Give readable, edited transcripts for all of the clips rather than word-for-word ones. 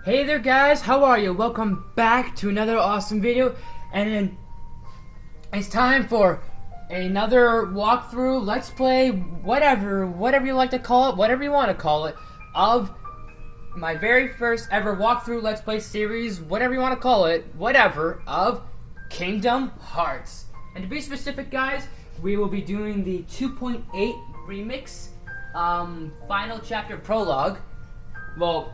Hey there guys, how are you? Welcome back to another awesome video, and it's time for another walkthrough, let's play, whatever you like to call it, whatever you want to call it, of my very first ever walkthrough, let's play series, whatever you want to call it, whatever, of Kingdom Hearts. And to be specific guys, we will be doing the 2.8 remix, final chapter prologue. Well,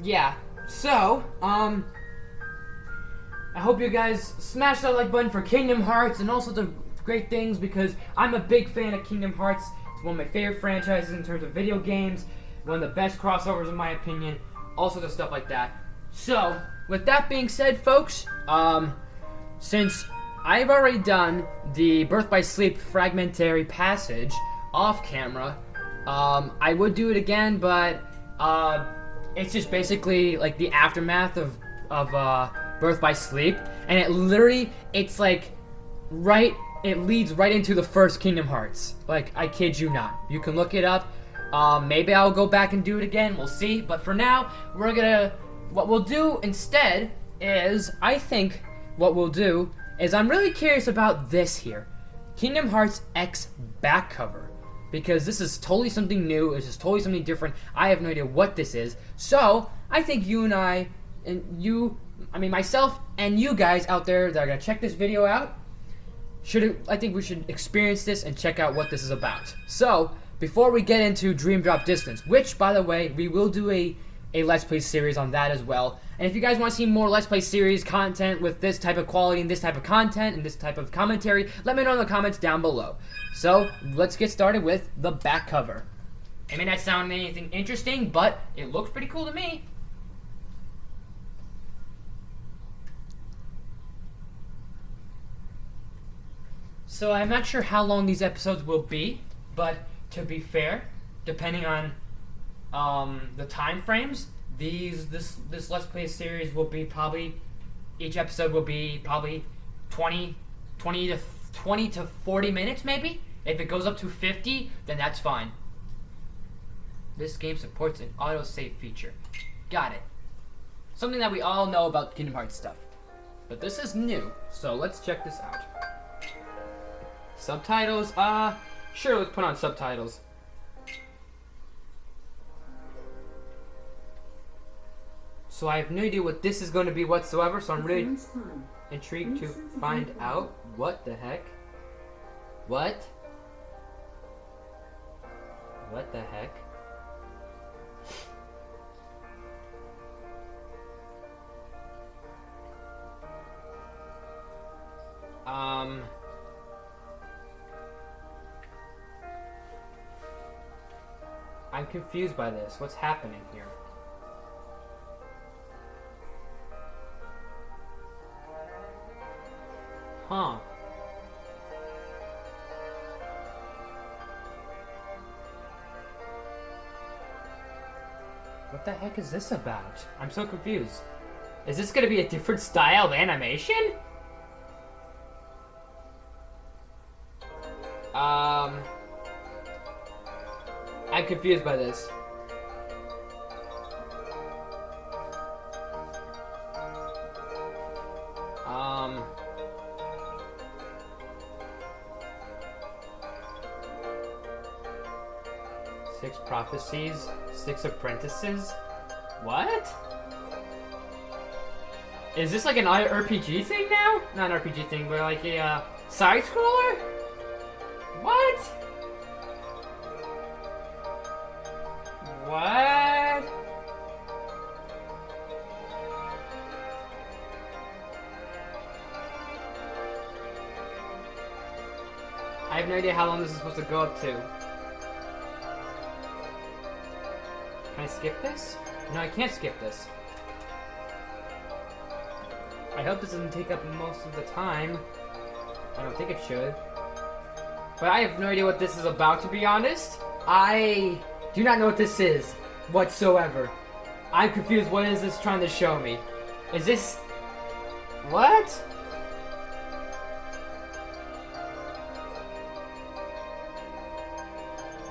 yeah. So, I hope you guys smash that like button for Kingdom Hearts and also the great things, because I'm a big fan of Kingdom Hearts. It's one of my favorite franchises in terms of video games, one of the best crossovers in my opinion, all sorts of stuff like that. So, with that being said, folks, since I've already done the Birth by Sleep fragmentary passage off camera, I would do it again, but it's just basically like the aftermath of Birth by Sleep, and it leads right into the first Kingdom Hearts. Like, I kid you not. You can look it up. Maybe I'll go back and do it again. We'll see. But for now, what we'll do instead is, I'm really curious about this here, Kingdom Hearts X back cover. Because this is totally something new, it's just totally something different. I have no idea what this is. So, I think myself and you guys out there that are going to check this video out, I think we should experience this and check out what this is about. So, before we get into Dream Drop Distance, which, by the way, we will do a Let's Play series on that as well. And if you guys want to see more Let's Play series content with this type of quality and this type of content and this type of commentary, let me know in the comments down below. So, let's get started with the back cover. It may not sound anything interesting, but it looks pretty cool to me. So, I'm not sure how long these episodes will be, but to be fair, depending on the time frames, this Let's Play series will be each episode will be probably 20 to 40 minutes maybe. If it goes up to 50, then that's fine. This game supports an autosave feature. Got it. Something that we all know about Kingdom Hearts stuff. But this is new, so let's check this out. Subtitles, sure, let's put on subtitles. So I have no idea what this is going to be whatsoever, so I'm really intrigued to find out what the heck. What the heck? I'm confused by this. What's happening here? Huh. What the heck is this about? I'm so confused. Is this gonna be a different style of animation? I'm confused by this. Six prophecies, 6 apprentices? What? Is this like an RPG thing now? Not an RPG thing, but like a side scroller? What? What? I have no idea how long this is supposed to go up to. Can I skip this? No, I can't skip this. I hope this doesn't take up most of the time. I don't think it should. But I have no idea what this is about, to be honest. I do not know what this is whatsoever. I'm confused. What is this trying to show me? Is this... What?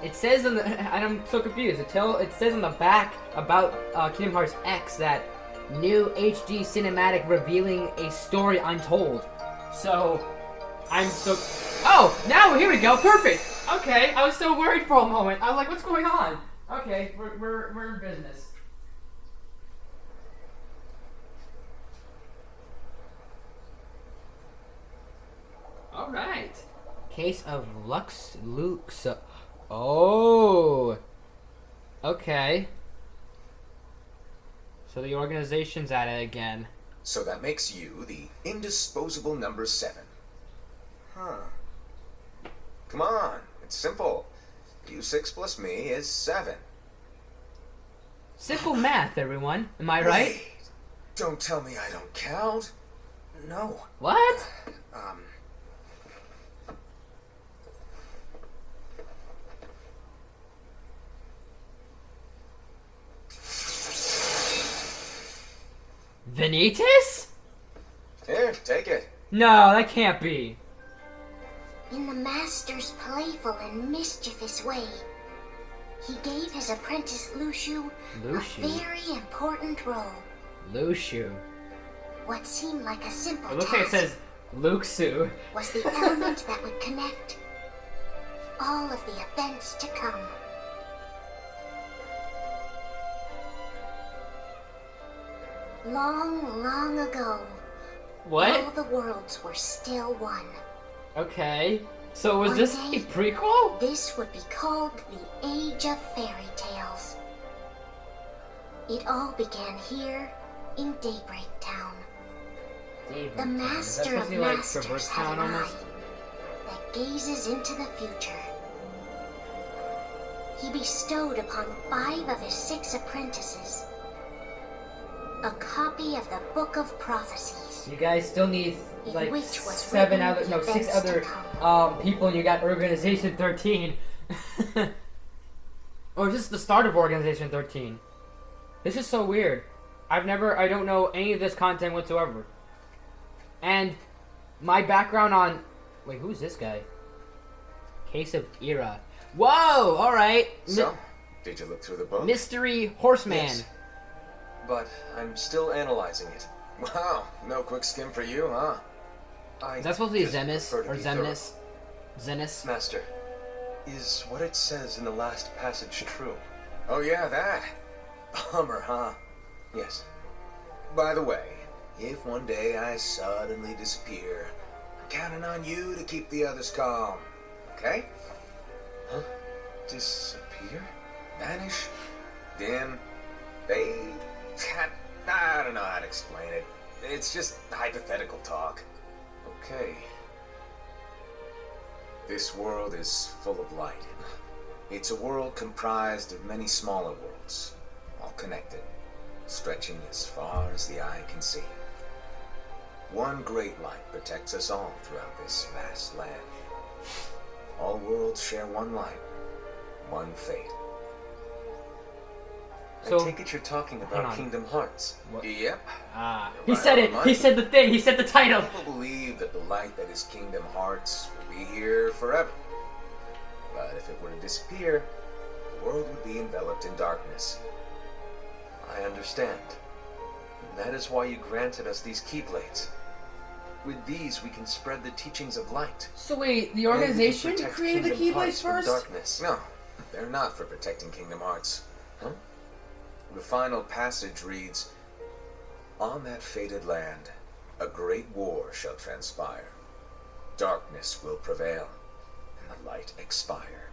It says in the, and I'm so confused. It says on the back about Kingdom Hearts X that new HD cinematic revealing a story untold. So, I'm so... Oh, now here we go, perfect! Okay, I was so worried for a moment. I was like, what's going on? Okay, we're in business. Alright. Case of Lux... Oh! Okay. So the organization's at it again. So that makes you the indisposable number 7. Huh. Come on, it's simple. You6 plus me is 7. Simple math, everyone. Am I right? Wait, don't tell me I don't count. No. What? Vanitas? Here, take it. No, that can't be. In the master's playful and mischievous way, he gave his apprentice Lushu a very important role. Lushu. What seemed like a simple It looks task like it says Luxu. was the element that would connect all of the events to come. Long, long ago, What? all the worlds were still one. Okay. So was this a One day, prequel? This would be called the Age of Fairy Tales. It all began here in Daybreak Town. The Master of Masters had an eye that gazes into the future. He bestowed upon 5 of his 6 apprentices a copy of the Book of Prophecies. You guys still need like which was 7 written other, no, 6 events to other people, and you got Organization 13. Or just the start of Organization 13. This is so weird. I don't know any of this content whatsoever. And my background on, wait, who's this guy? Case of Era. Whoa, alright. So, did you look through the book? Mystery Horseman. Yes. But I'm still analyzing it. Wow, no quick skim for you, huh? Is that supposed to be just Zemis prefer to or be Zemnis? Zenis? Master, is what it says in the last passage true? Oh yeah, that. Bummer, huh? Yes. By the way, if one day I suddenly disappear, I'm counting on you to keep the others calm. Okay? Huh? Disappear? Vanish? Dim? Fade? I don't know how to explain it. It's just hypothetical talk. Okay. This world is full of light. It's a world comprised of many smaller worlds, all connected, stretching as far as the eye can see. One great light protects us all throughout this vast land. All worlds share one light, one fate. I take it you're talking Hang about on. Kingdom Hearts. Yep. He Right said on it. the He money. said the thing. He said the title. People believe that the light that is Kingdom Hearts will be here forever. But if it were to disappear, the world would be enveloped in darkness. I understand. And that is why you granted us these Keyblades. With these, we can spread the teachings of light. So wait, the And we can organization protect created the Kingdom Keyblades Hearts from first? darkness. No, they're not for protecting Kingdom Hearts. Huh? The final passage reads, "On that fated land, a great war shall transpire. Darkness will prevail, and the light expire."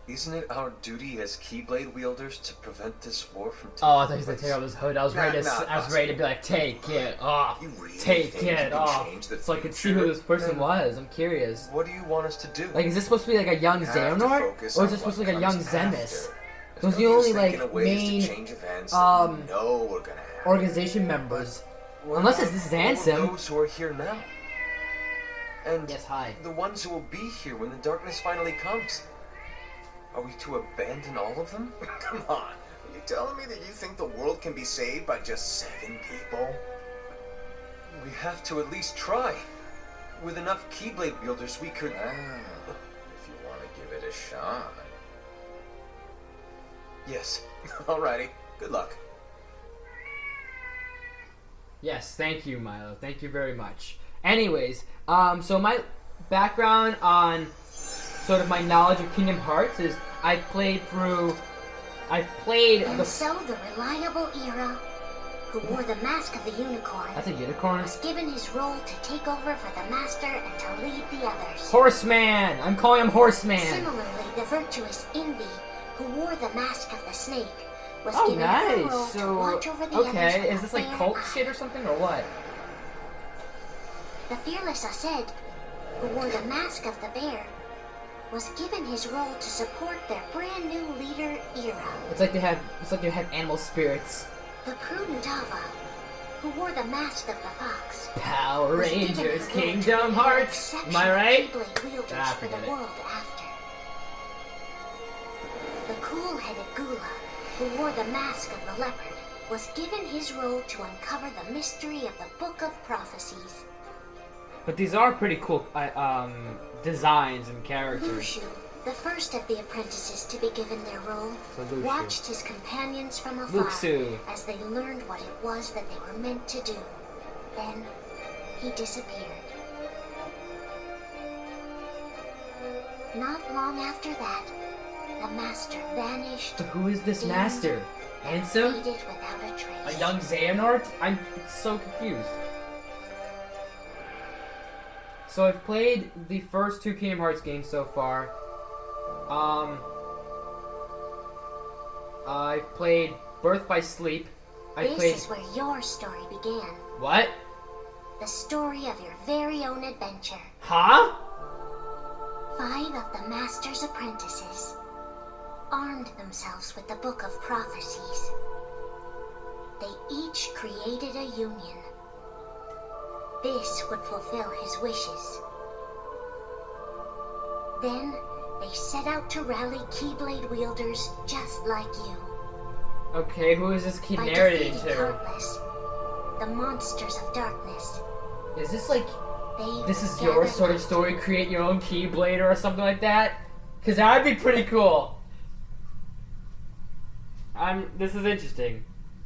Isn't it our duty as Keyblade wielders to prevent this war from taking Oh, I thought he was gonna place? take off his hood. I was ready to. Not I was ready to be like, take it off. You really Take think you it can off. change the So I could see who future? this person Then- was. I'm curious. What do you want us to do? Like, is this supposed to be like a young You have to Xehanort? focus Or on is this supposed to what be like a young comes Zemis? after. Those There's are the no only, use thinking like, of ways main, to change events that um, you know we're gonna happen. organization members. What Unless about it's this all of Ansem. those who are here now. And Yes, hi. the ones who will be here when the darkness finally comes. Are we to abandon all of them? Come on, are you telling me that you think the world can be saved by just 7 people? We have to at least try. With enough Keyblade wielders, we could... Ah, if you want to give it a shot. Yes. Alrighty, good luck. Yes, thank you, Milo. Thank you very much. Anyways, so my background on sort of my knowledge of Kingdom Hearts is I've played And so the reliable Era, who wore the mask of the unicorn, That's a unicorn? was given his role to take over for the Master and to lead the others. Horseman! I'm calling him Horseman! Similarly, the virtuous Envy, who wore the mask of the snake, was Oh, given her role nice! to So, watch over the others okay, with is a this like fair cult eye. shit or something, or what? The fearless Aced, who wore the mask of the bear, was given his role to support their brand new leader, Era. It's like they have animal spirits. The prudent Ava, who wore the mask of the fox, Power was given Rangers, her role to Kingdom prepare Hearts! Am I exceptional right? Keyblade wielders Ah, for forget the it. world after. The cool-headed Gula, who wore the mask of the leopard, was given his role to uncover the mystery of the Book of Prophecies. But these are pretty cool designs and characters. Lushu, the first of the apprentices to be given their role, So Lushu. watched his companions from afar Luxu. as they learned what it was that they were meant to do. Then, he disappeared. Not long after that, the Master vanished, So who is this dimmed, master? Handsome? faded without a trace. A young Xehanort? I'm so confused. So I've played the first two Kingdom Hearts games so far. I've played Birth by Sleep. This is where your story began. What? The story of your very own adventure. Huh? 5 of the Master's apprentices armed themselves with the Book of Prophecies. They each created a union. This would fulfill his wishes. Then, they set out to rally Keyblade wielders just like you. Okay, who is this kid By narrating defeating to? Heartless, the monsters of darkness. Is this like, They this is would your gather sort of light. story, create your own Keyblader or something like that? Because that would be pretty cool. This is interesting.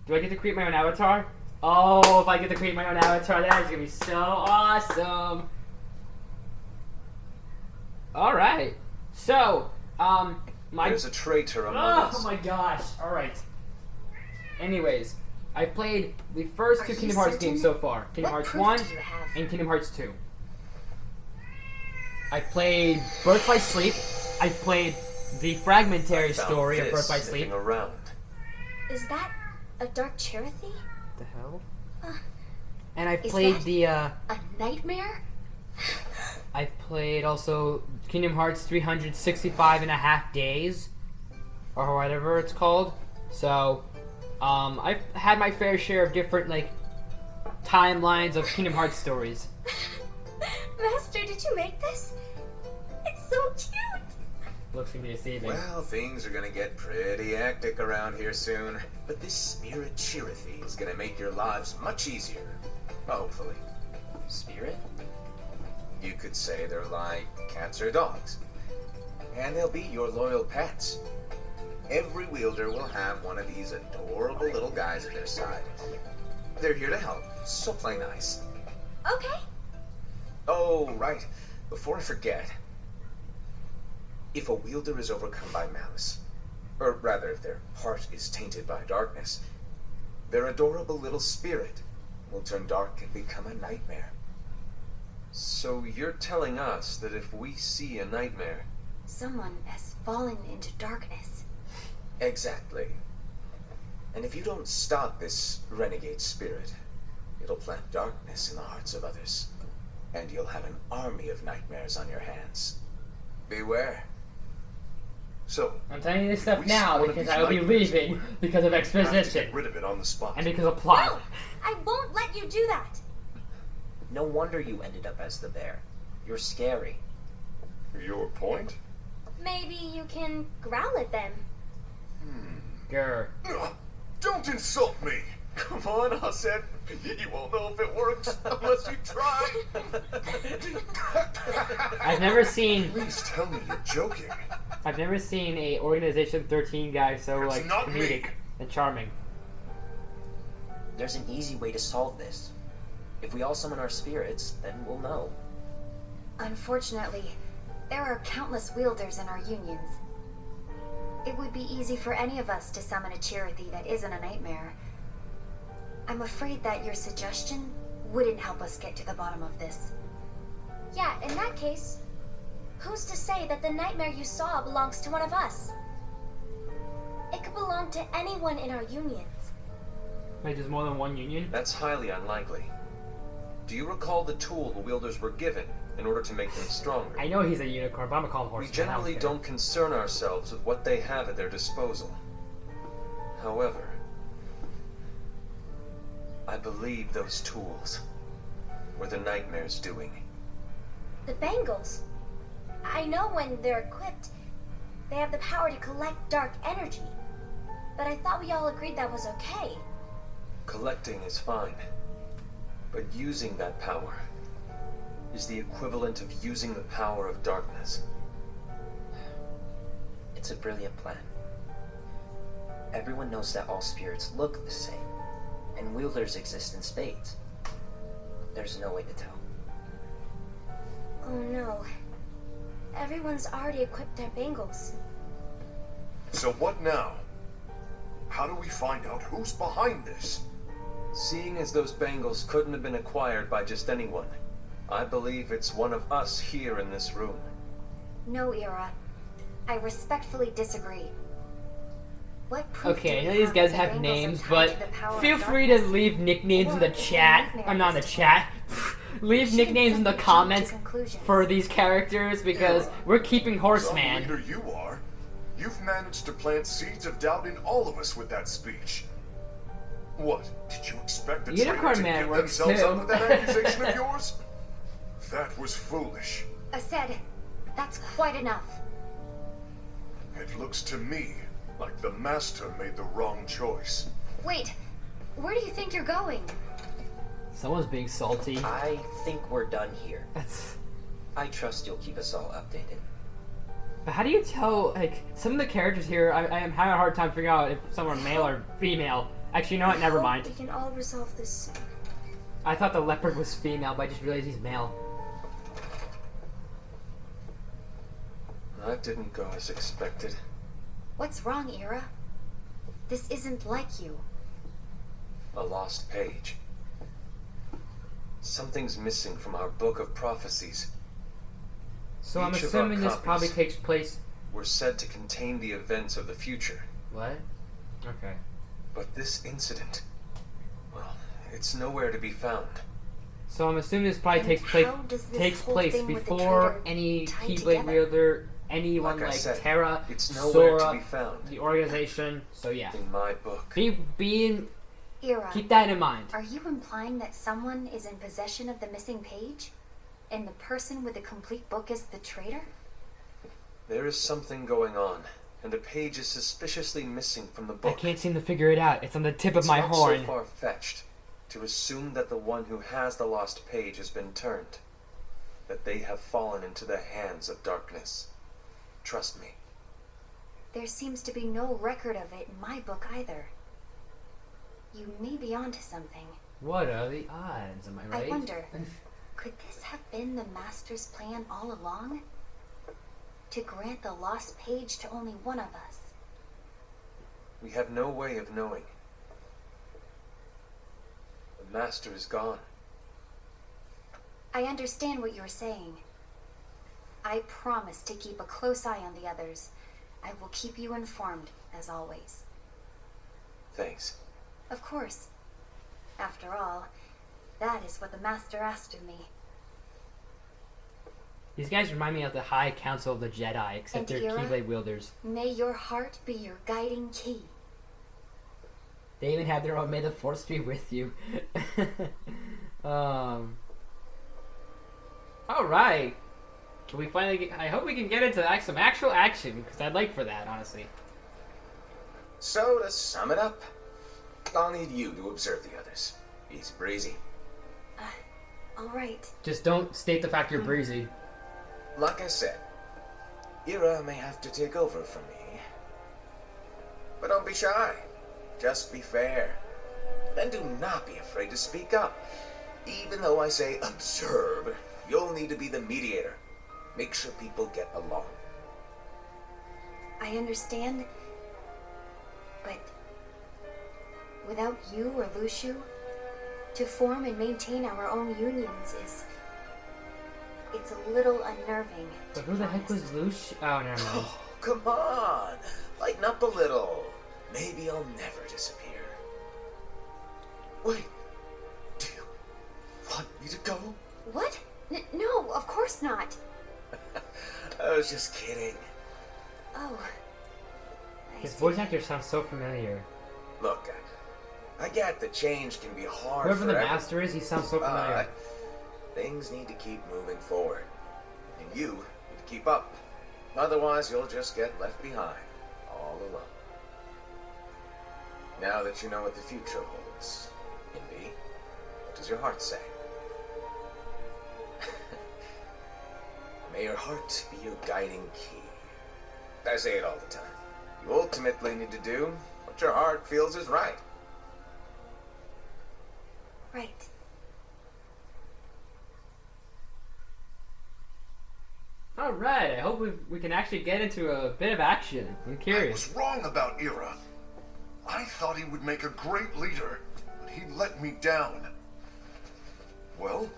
Do I get to create my own avatar? Oh, if I get to create my own avatar, that is gonna be so awesome. Alright. So, There's a traitor among us. Oh my gosh. Alright. Anyways, I played the first Are two you Kingdom Hearts certain? games so far. Kingdom What Hearts proof 1 do you have? and Kingdom Hearts 2. I've played Birth by Sleep. I've played the fragmentary I found story of this Birth by sniffing Sleep. around. Is that a dark Cherokee? The hell? Uh, And I've is played that- the, A nightmare? I've played also Kingdom Hearts 365 and a half days, or whatever it's called. So, I've had my fair share of different, like, timelines of Kingdom Hearts stories. Master, did you make this? It's so cute! Looks to be deceiving. Well, things are gonna get pretty hectic around here soon. But this spirit Chirithy is gonna make your lives much easier. Hopefully. Spirit? You could say they're like cats or dogs. And they'll be your loyal pets. Every wielder will have one of these adorable little guys at their side. They're here to help, so play nice. Okay. Oh, right. Before I forget, if a wielder is overcome by malice, or rather if their heart is tainted by darkness, their adorable little spirit will turn dark and become a nightmare. So you're telling us that if we see a nightmare, Someone has fallen into darkness. Exactly. And if you don't stop this renegade spirit, it'll plant darkness in the hearts of others. And you'll have an army of nightmares on your hands. Beware. so I'm telling you this stuff we now see one of because these I will be nightmares, leaving because of we have to exposition get rid of it on the spot. and because of plot. No! I won't let you do that! No wonder you ended up as the bear. You're scary. Your point? Maybe you can growl at them. Grr. Don't insult me! Come on, Hassan. You won't know if it works unless you try. I've never seen Please tell me you're joking. a Organization 13 guy so It's like not me. comedic and charming. There's an easy way to solve this. If we all summon our spirits, then we'll know. Unfortunately, there are countless wielders in our unions. It would be easy for any of us to summon a charity that isn't a nightmare. I'm afraid that your suggestion wouldn't help us get to the bottom of this. Yeah, in that case, who's to say that the nightmare you saw belongs to one of us? It could belong to anyone in our unions. Wait, there's more than one union? That's highly unlikely. Do you recall the tool the wielders were given in order to make them stronger? I know he's a unicorn, but I'm gonna call him We horseman. generally don't concern ourselves with what they have at their disposal. However, I believe those tools were the nightmare's doing. The bangles. I know when they're equipped, they have the power to collect dark energy. But I thought we all agreed that was okay. Collecting is fine, but using that power is the equivalent of using the power of darkness. It's a brilliant plan. Everyone knows that all spirits look the same, and wielders exist in spades. There's no way to tell. Oh no. Everyone's already equipped their bangles. So what now? How do we find out who's behind this? Seeing as those bangles couldn't have been acquired by just anyone, I believe it's one of us here in this room. No, Ira. I respectfully disagree. What proof Okay, I do know we these have guys that the have bangles names, are tied but to the power of feel free to darkness? leave nicknames in the Or chat. the I'm not in the nightmare chat. Leave Shouldn't nicknames in the simply jump to comments conclusions. for these characters because we're keeping Some Horseman. leader you are. You've managed to plant seeds of doubt in all of us with that speech. What? Did you expect the Unicorn traitor to Man give works themselves too. up with that accusation of yours? That was foolish. I said, that's quite enough. It looks to me like the Master made the wrong choice. Wait, where do you think you're going? Someone's being salty. I think we're done here. That's. I trust you'll keep us all updated. But how do you tell? Like some of the characters here, I am having a hard time figuring out if some are male or female. Actually, you know what? Never I hope mind. We can all resolve this soon. I thought the leopard was female, but I just realized he's male. That didn't go as expected. What's wrong, Ira? This isn't like you. A lost page. Something's missing from our book of prophecies. So I'm Each of our assuming this copies probably takes place. were said to contain the events of the future. What? Okay. But this incident, well, it's nowhere to be found. So I'm assuming this probably And takes how does this takes whole place thing with the before traitor any tie Keyblade together? wielder, anyone Like I like said, Terra, it's nowhere Sora, to be found. the organization. So yeah, In my book. Ira, keep that in mind. are you implying that someone is in possession of the missing page? And the person with the complete book is the traitor? There is something going on, and a page is suspiciously missing from the I book. can't seem to figure it out. It's on the tip of It's my not horn. so far-fetched to assume that the one who has the lost page has been turned, that they have fallen into the hands of darkness. Trust me. There seems to be no record of it in my book either. You may be onto something. What are the odds? Am I right? I wonder, could this have been the Master's plan all along? To grant the lost page to only one of us? We have no way of knowing. The Master is gone. I understand what you're saying. I promise to keep a close eye on the others. I will keep you informed, as always. Thanks. Of course. After all, that is what the Master asked of me. These guys remind me of the High Council of the Jedi, except And they're Ira? Keyblade wielders. May your heart be your guiding key. They even have their own "May the Force be with you." All right. Can we finally get, I hope we can get into some actual action, because I'd like for that, honestly. So, to sum it up, I'll need you to observe the others. Easy breezy. All right. Just don't state the fact you're breezy. Like I said, Ira may have to take over for me. But don't be shy. Just be fair. then do not be afraid to speak up. Even though I say observe, you'll need to be the mediator. Make sure people get along. I understand, but without you or Luciu, to form and maintain our own unions it's a little unnerving. But who the heck was Luciu? Oh, never mind. Oh, come on. Lighten up a little. Maybe I'll never disappear. Wait. Do you want me to go? What? No, of course not. I was just kidding. Oh. His voice actor sounds so familiar. Look, I get that change can be hard. Whoever for the everyone. master is, he sounds so familiar. Things need to keep moving forward. And you need to keep up. Otherwise, you'll just get left behind, all alone. Now that you know what the future holds, Indy, what does your heart say? May your heart be your guiding key. I say it all the time. You ultimately need to do what your heart feels is right. Right. Alright, I hope we can actually get into a bit of action. I'm I curious. was wrong about Ira. I thought he would make a great leader, but he let me down. Well,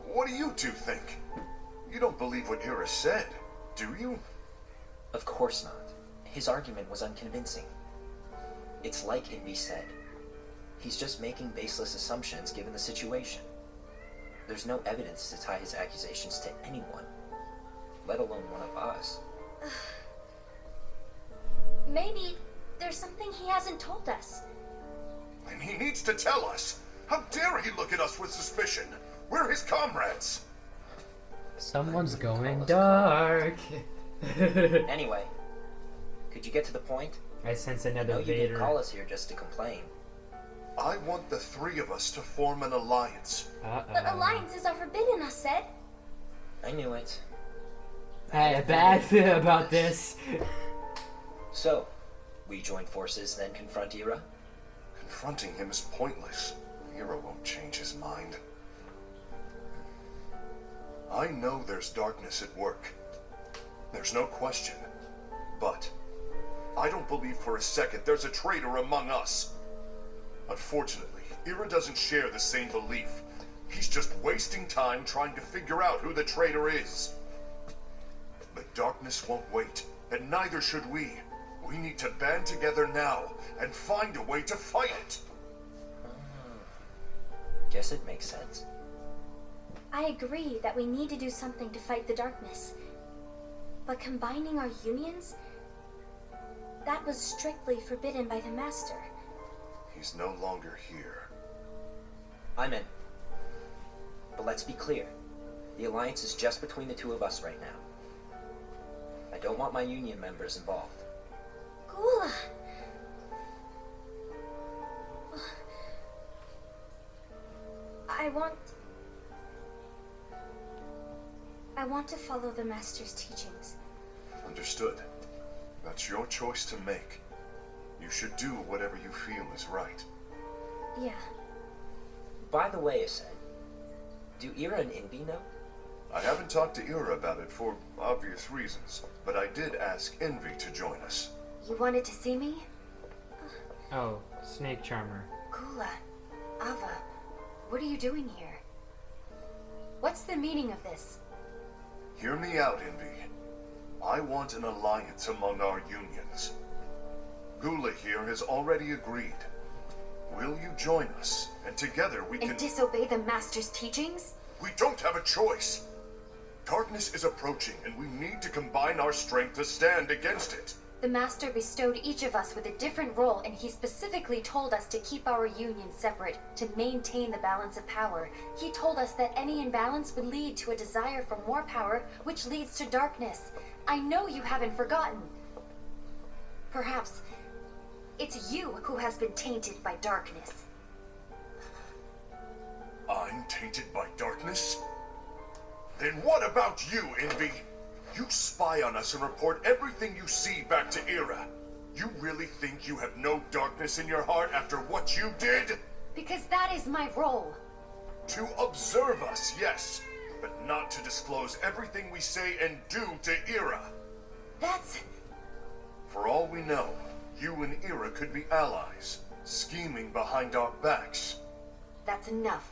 what do you two think? You don't believe what Ira said, do you? Of course not. His argument was unconvincing. It's like Invi said. He's just making baseless assumptions given the situation. There's no evidence to tie his accusations to anyone, let alone one of us. Maybe there's something he hasn't told us. And he needs to tell us. How dare he look at us with suspicion? We're his comrades. Someone's going dark. Anyway, could you get to the point? I sense I another know you didn't Vader. call us here just to complain. I want the three of us to form an alliance. But alliances are forbidden, I said. I knew it. I had a bad feeling about this. So, we join forces, then confront Ira? Confronting him is pointless. Ira won't change his mind. I know there's darkness at work. There's no question. But I don't believe for a second there's a traitor among us. Unfortunately, Ira doesn't share the same belief. He's just wasting time trying to figure out who the traitor is. But darkness won't wait, and neither should we. We need to band together now and find a way to fight it. Guess it makes sense. I agree that we need to do something to fight the darkness. But combining our unions? That was strictly forbidden by the Master. He's no longer here. I'm in. But let's be clear. The alliance is just between the two of us right now. I don't want my union members involved. Gula! I want to follow the Master's teachings. Understood. That's your choice to make. You should do whatever you feel is right. Yeah. By the way, Asen, do Ira and Invi know? I haven't talked to Ira about it for obvious reasons, but I did ask Envy to join us. You wanted to see me? Oh, Snake Charmer. Gula, Ava, what are you doing here? What's the meaning of this? Hear me out, Envy. I want an alliance among our unions. Gula here has already agreed. Will you join us? And together we can... And disobey the Master's teachings? We don't have a choice. Darkness is approaching, and we need to combine our strength to stand against it. The Master bestowed each of us with a different role, and he specifically told us to keep our union separate, to maintain the balance of power. He told us that any imbalance would lead to a desire for more power, which leads to darkness. I know you haven't forgotten. Perhaps it's you who has been tainted by darkness. I'm tainted by darkness? Then what about you, Envy? You spy on us and report everything you see back to Ira. You really think you have no darkness in your heart after what you did? Because that is my role. To observe us, yes, but not to disclose everything we say and do to Ira. That's... For all we know, you and Ira could be allies, scheming behind our backs. That's enough.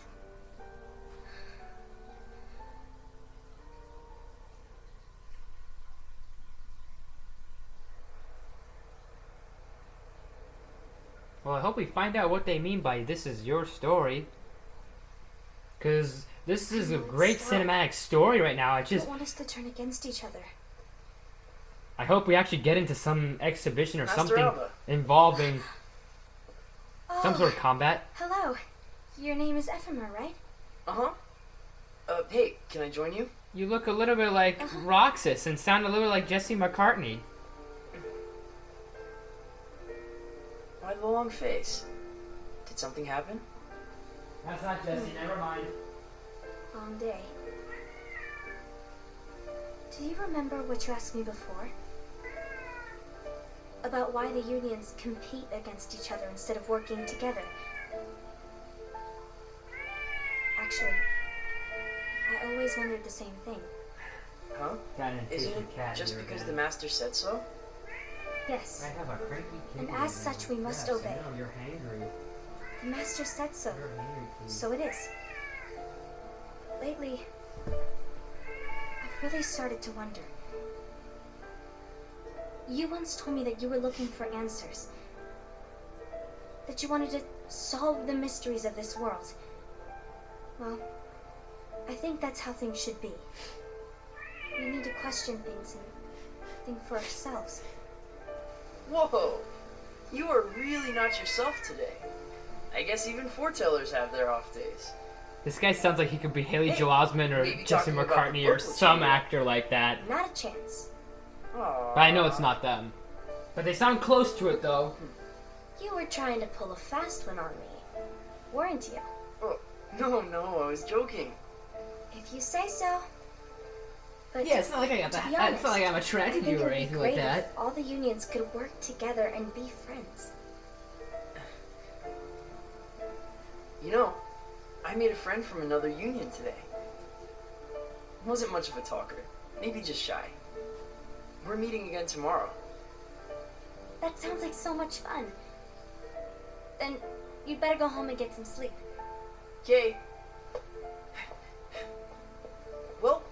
Well, I hope we find out what they mean by "this is your story," because this is a great cinematic story right now. I don't want us to turn against each other. I hope we actually get into some exhibition or Master something Alba. involving some Oh, sort of combat. hello. Your name is Ephemera, right? Uh-huh. Hey, can I join you? You look a little bit like Roxas and sound a little like Jesse McCartney. Why the long face? Did something happen? That's not Jesse, never mind. Long day. Do you remember what you asked me before? About why the unions compete against each other instead of working together. Actually, I always wondered the same thing. Huh? Isn't it just because the master said so? Yes, I have a cranky kid. and as such we must obey. I know, you're hangry. The master said so, You're hangry, kid. so it is. Lately, I've really started to wonder. You once told me that you were looking for answers. That you wanted to solve the mysteries of this world. Well, I think that's how things should be. We need to question things and think for ourselves. Whoa! You are really not yourself today. I guess even foretellers have their off days. This guy sounds like he could be Haley Hey, Joel Osment or maybe Jesse talking about the McCartney or book will some change. actor like that. Not a chance. But I know it's not them. But they sound close to it though. You were trying to pull a fast one on me, weren't you? Oh, no, I was joking. If you say so. But Yeah, it's not like I got to that. be It's not like I'm honest, attracted I to think you or it would be anything great like that. if all the unions could work together and be friends. You know, I made a friend from another union today. Wasn't much of a talker, maybe just shy. We're meeting again tomorrow. That sounds like so much fun. Then you'd better go home and get some sleep. Okay. Well,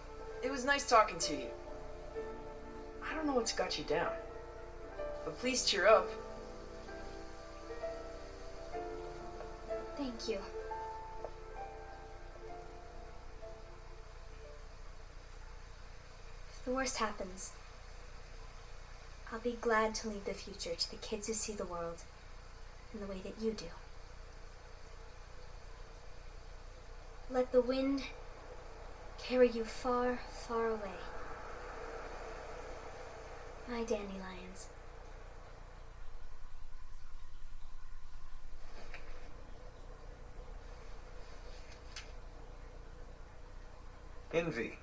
it was nice talking to you. I don't know what's got you down, but please cheer up. Thank you. If the worst happens, I'll be glad to leave the future to the kids who see the world in the way that you do. Let the wind carry you far, far away. My dandelions. Envy,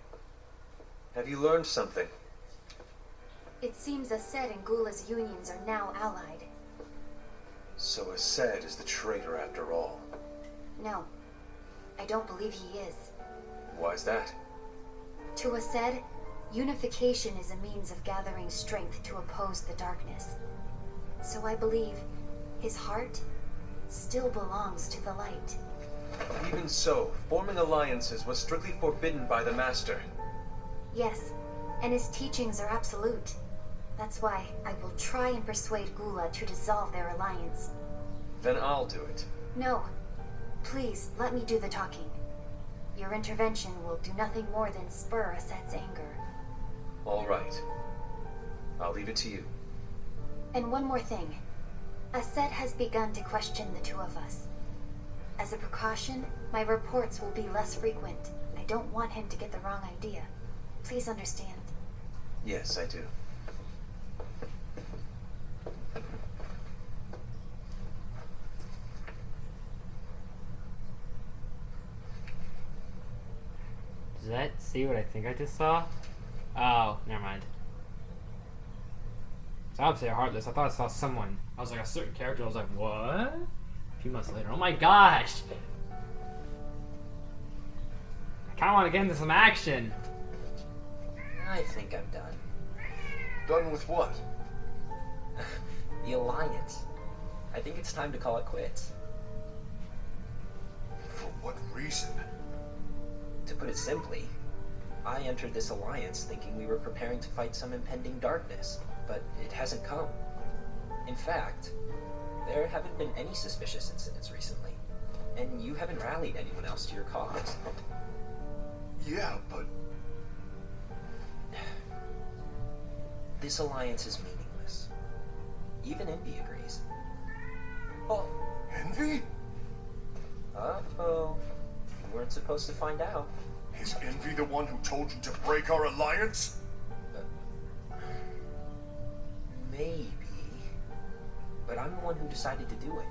have you learned something? It seems Ased and Gula's unions are now allied. So Ased is the traitor after all. No, I don't believe he is. Why's that? To Ased, unification is a means of gathering strength to oppose the darkness. So I believe his heart still belongs to the light. Even so, forming alliances was strictly forbidden by the Master. Yes, and his teachings are absolute. That's why I will try and persuade Gula to dissolve their alliance. Then I'll do it. No, please let me do the talking. Your intervention will do nothing more than spur Ased's anger. All right. I'll leave it to you. And one more thing. Ased has begun to question the two of us. As a precaution, my reports will be less frequent. I don't want him to get the wrong idea. Please understand. Yes, I do. Does that see what I think I just saw? Oh, never mind. It's obviously a Heartless. I thought I saw someone. I was like a certain character. I was like, what? A few months later. Oh my gosh! I kind of want to get into some action. I think I'm done. Done with what? The Alliance. I think it's time to call it quits. For what reason? To put it simply, I entered this alliance thinking we were preparing to fight some impending darkness, but it hasn't come. In fact, there haven't been any suspicious incidents recently, and you haven't rallied anyone else to your cause. Yeah, but... This alliance is meaningless. Even Envy agrees. Oh. Envy? Uh-oh. You weren't supposed to find out. Is Envy the one who told you to break our alliance? Maybe. But I'm the one who decided to do it.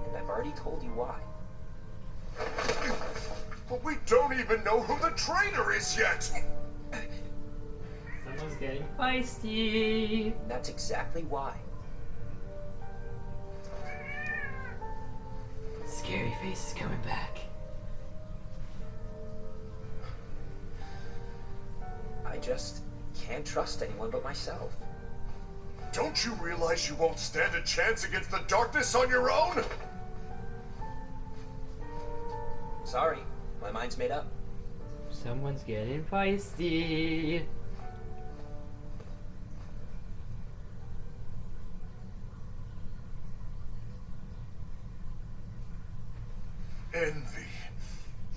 And I've already told you why. But we don't even know who the traitor is yet! Someone's getting feisty. That's exactly why. Scary face is coming back. I just can't trust anyone but myself. Don't you realize you won't stand a chance against the darkness on your own? Sorry, my mind's made up. Someone's getting feisty. Envy,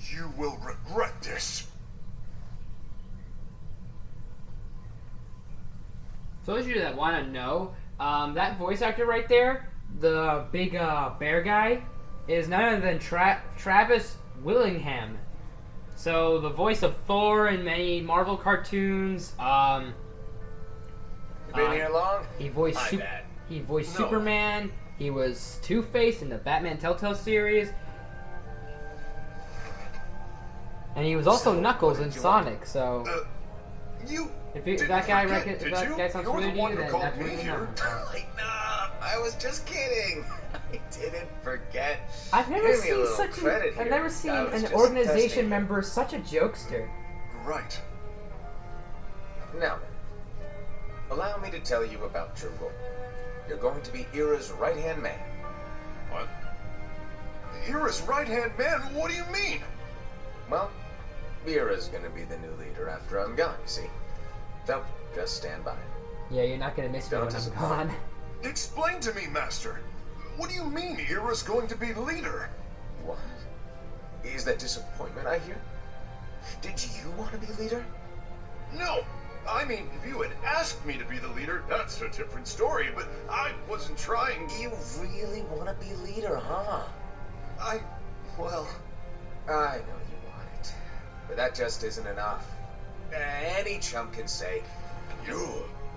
you will regret this. For those of you that want to know, that voice actor right there, the big bear guy, is none other than Travis Willingham. So the voice of Thor in many Marvel cartoons. You been here long? He voiced My bad. He voiced No. Superman. He was Two-Face in the Batman Telltale series. And he was also So, Knuckles what in did you Sonic. So You if didn't that guy forget, if that guy sounds You're familiar the to one you, who then called that's me what you here. know. Like, nah, I was just kidding. I didn't forget. I've never Give me a seen little such credit I've here. never seen I was an just organization testing you. member such a jokester. Right. Now, allow me to tell you about your role. You're going to be Ira's right-hand man. What? Ira's right-hand man? What do you mean? Well, Ira's gonna be the new leader after I'm gone, you see. So, just stand by. Yeah, you're not gonna miss me Don't when I'm disappoint. gone. Explain to me, Master. What do you mean Ira's going to be leader? What? Is that disappointment I hear? Did you want to be leader? No. I mean, if you had asked me to be the leader, that's a different story, but I wasn't trying. You really want to be leader, huh? Well... I know you want it, but that just isn't enough. Any chump can say,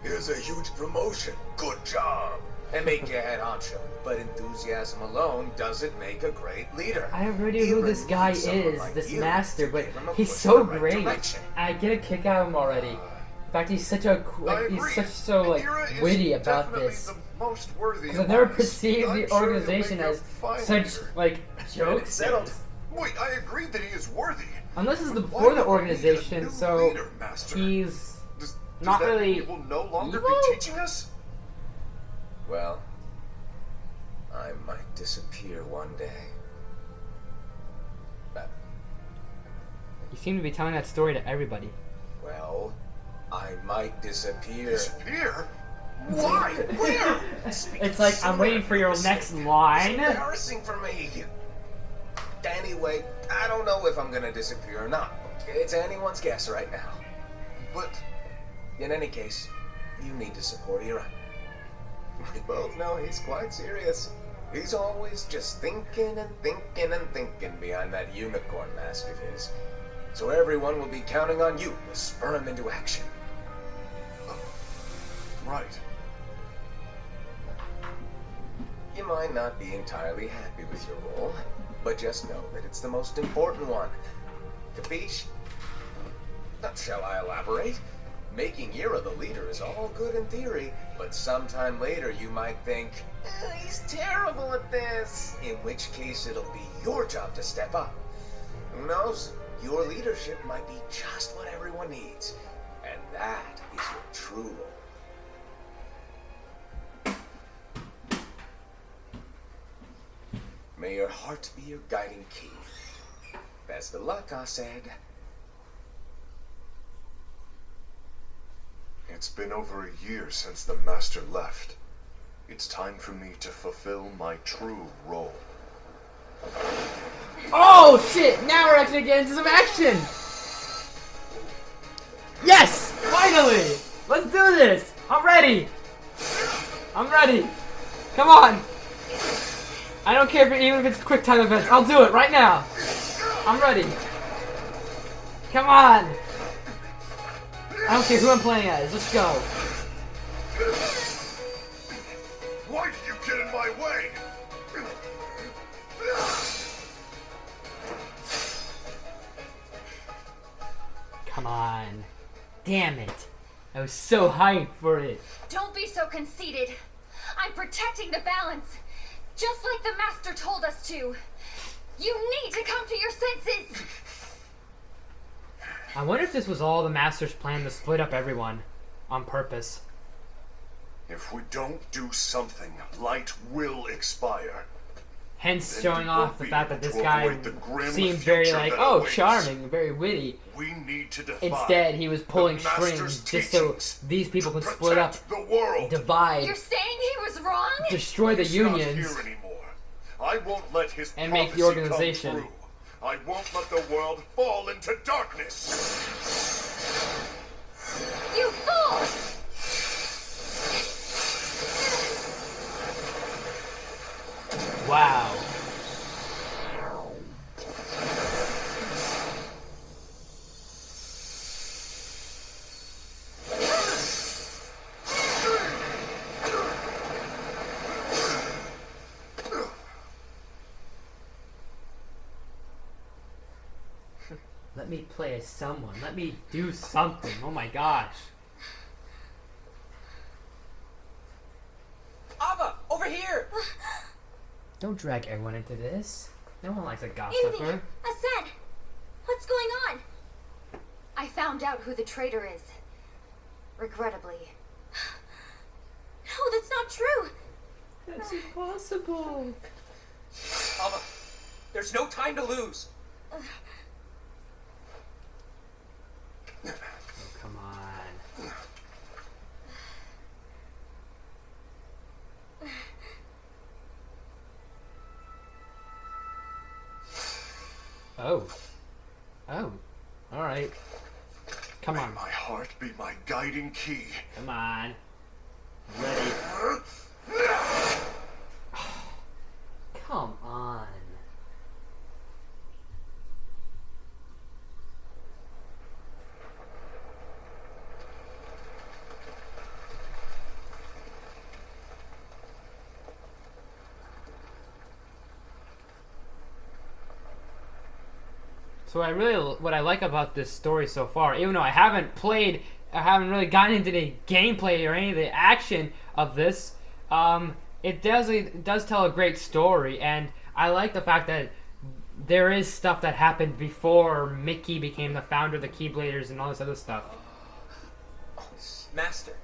here's a huge promotion, good job, and make you head honcho. But enthusiasm alone doesn't make a great leader. I have no idea who Ira this guy needs someone is, like this you master, to but give him a he's push so in the right great. direction. I get a kick out of him already. In fact, he's such a I he's agree. so Ira is witty about definitely this. the most worthy Because I've of never us. perceived I'm the sure he'll organization make a as fine such leader. like It's jokes. settled. Wait, I agree that he is worthy. Unless this is But before why the would we need a organization, new so leader, Master? he's Does not that mean really he will no longer evil? be teaching us? Well, I might disappear one day. But, you seem to be telling that story to everybody. well, I might disappear. Disappear? Why? Where? It's like I'm waiting for your next line. It's embarrassing for me. Anyway, I don't know if I'm gonna disappear or not. It's anyone's guess right now. But In any case, you need to support Ira. We both know he's quite serious. He's always just thinking and thinking and thinking behind that unicorn mask of his. So everyone will be counting on you to spur him into action. right. You might not be entirely happy with your role, but just know that it's the most important one. Capiche? Shall I elaborate? Making Ira the leader is all good in theory, but sometime later you might think, he's terrible at this. In which case it'll be your job to step up. Who knows? Your leadership might be just what everyone needs. And that is your true role. May your heart be your guiding key. Best of luck, Aseg. It's been over a year since the Master left. It's time for me to fulfill my true role. Oh shit! Now we're actually getting into some action! Yes! Finally! Let's do this! I'm ready! I'm ready! Come on! I don't care even if it's quick time events. I'll do it right now! I'm ready! Come on! I don't care who I'm playing as. Let's go! Why did you get in my way? Come on. Damn it. I was so hyped for it. Don't be so conceited. I'm protecting the balance, just like the Master told us to. You need to come to your senses. I wonder if this was all the Master's plan to split up everyone on purpose. If we don't do something, light will expire. Hence Then showing we off won't the be fact that able this to guy avoid the grim seemed very future like, that oh, awaits. charming, very witty. We need to defy Instead, he was pulling the Master's strings just so teachings these people to could split up, protect the world. divide, You're saying he was wrong? destroy the He's unions. not here anymore. I won't let his And make the prophecy organization. come true. I won't let the world fall into darkness. You fool! Wow. Let me play as someone. Let me do something. Oh my gosh. Ava, over here! Don't drag everyone into this. No one likes a Indy, gossiper. Asad, what's going on? I found out who the traitor is. Regrettably. No, that's not true. That's impossible. Ava, there's no time to lose. Oh, come on. Oh. Oh. Alright. Come May on. my heart be my guiding key. Come on. Ready. Come on. So what I like about this story so far, even though I haven't really gotten into the gameplay or any of the action of this, it does tell a great story, and I like the fact that there is stuff that happened before Mickey became the founder of the Keybladers and all this other stuff. Master.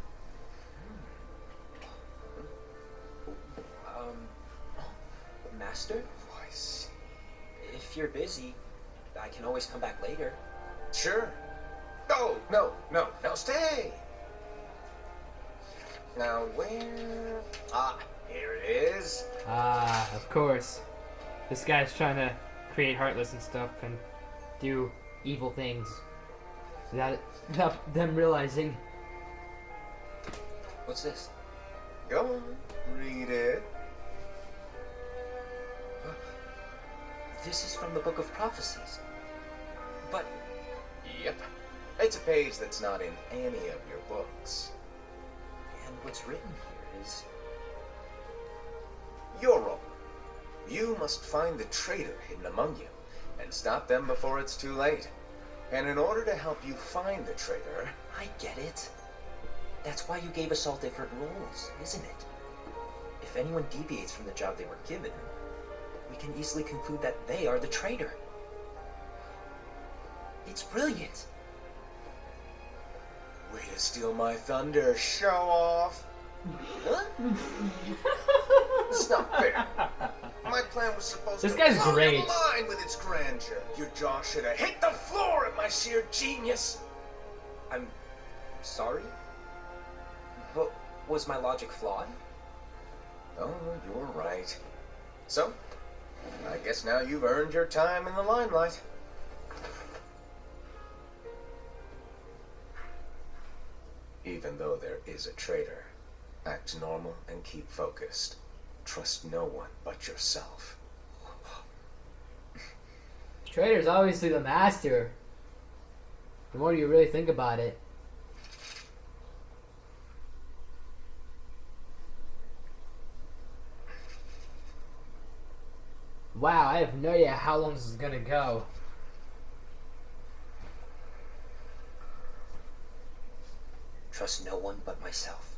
Master? I see. If you're busy, I can always come back later. Sure. No, stay. Now where? Ah, here it is. Ah, of course. This guy's trying to create Heartless and stuff and do evil things without them realizing. What's this? Go on, read it. This is from the Book of Prophecies. But Yep. It's a page that's not in any of your books. and what's written here is Your role. You must find the traitor hidden among you and stop them before it's too late. And in order to help you find the traitor... I get it. That's why you gave us all different roles, isn't it? If anyone deviates from the job they were given, we can easily conclude that they are the traitor. It's brilliant. Way to steal my thunder, show off. Huh? It's not fair. My plan was supposed This to guy's blow great. your mind with its grandeur. Your jaw should have hit the floor at my sheer genius. I'm sorry? But was my logic flawed? Oh, you're right. So, I guess now you've earned your time in the limelight. Even though there is a traitor, act normal and keep focused. Trust no one but yourself. Traitor's obviously the master. The more you really think about it. Wow, I have no idea how long this is gonna go. Trust no one but myself.